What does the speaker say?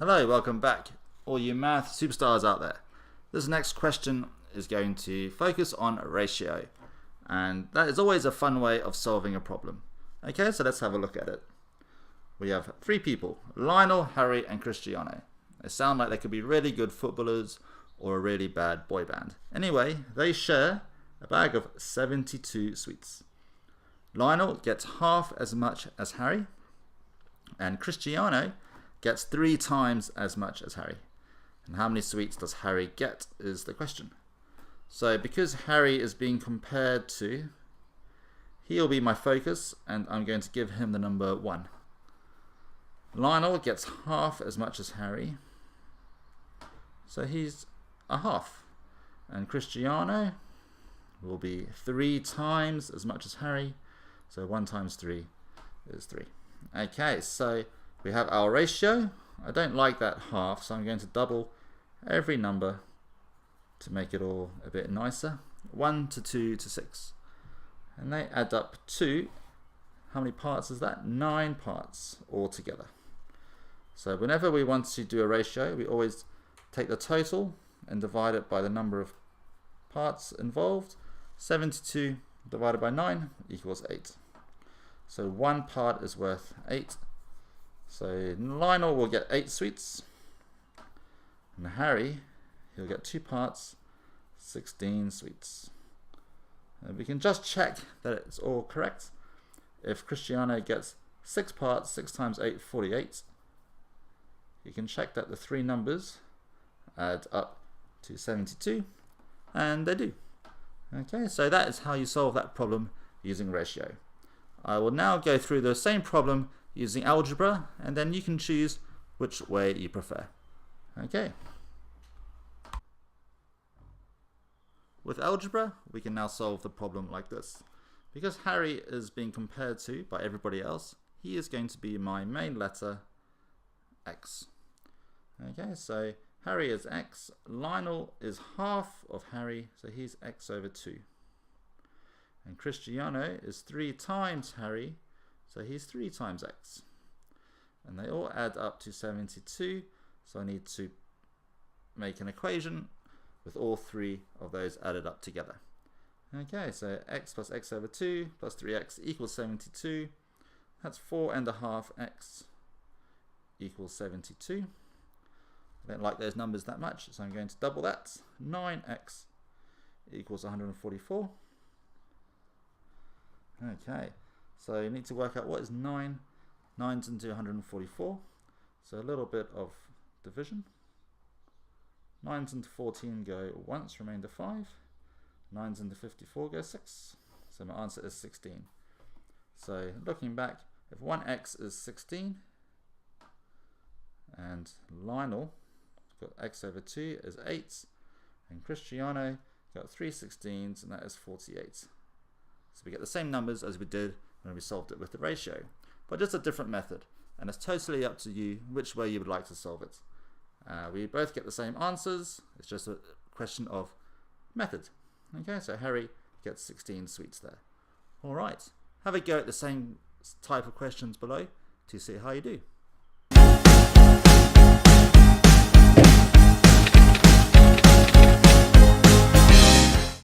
Hello, welcome back, all you math superstars out there. This next question is going to focus on a ratio, and that is always a fun way of solving a problem. Okay, so let's have a look at it. We have three people, Lionel, Harry and Cristiano. They sound like they could be really good footballers or a really bad boy band. Anyway, they share a bag of 72 sweets. Lionel gets half as much as Harry, and Cristiano gets 3 times as much as Harry. And how many sweets does Harry get is the question. So because Harry is being compared to, he'll be my focus, and I'm going to give him the number 1. Lionel gets half as much as Harry, so he's a half. And Cristiano will be 3 times as much as Harry, so 1 times 3 is 3. Okay, so we have our ratio. I don't like that half, so I'm going to double every number to make it all a bit nicer. 1 to 2 to 6. And they add up to, how many parts is that? 9 parts altogether. So whenever we want to do a ratio, we always take the total and divide it by the number of parts involved. 72 divided by 9 equals 8. So 1 part is worth 8. So Lionel will get 8 sweets, and Harry, he'll get 2 parts, 16 sweets. And we can just check that it's all correct. If Cristiano gets 6 parts, 6 times 8, 48, you can check that the 3 numbers add up to 72, and they do. Okay, so that is how you solve that problem using ratio. I will now go through the same problem using algebra, and then you can choose which way you prefer. Okay. With algebra, we can now solve the problem like this. Because Harry is being compared to by everybody else, he is going to be my main letter, x. Okay, so Harry is x, Lionel is half of Harry, so he's x over 2. And Cristiano is 3 times Harry, so he's 3 times x. And they all add up to 72, so I need to make an equation with all 3 of those added up together. Okay, so x plus x over 2 plus 3x equals 72. That's 4.5x equals 72. I don't like those numbers that much, so I'm going to double that. 9x equals 144. Okay, so you need to work out what is 9. 9's into 144, so a little bit of division. 9's into 14 go once, remainder 5. 9's into 54 go 6, so my answer is 16. So looking back, if 1x is 16, and Lionel got x over 2 is 8, and Cristiano got 3 16s, and that is 48. So we get the same numbers as we did when we solved it with the ratio, but just a different method, and it's totally up to you which way you would like to solve it. We both get the same answers, it's just a question of method. Okay, so Harry gets 16 sweets there. Alright, have a go at the same type of questions below to see how you do.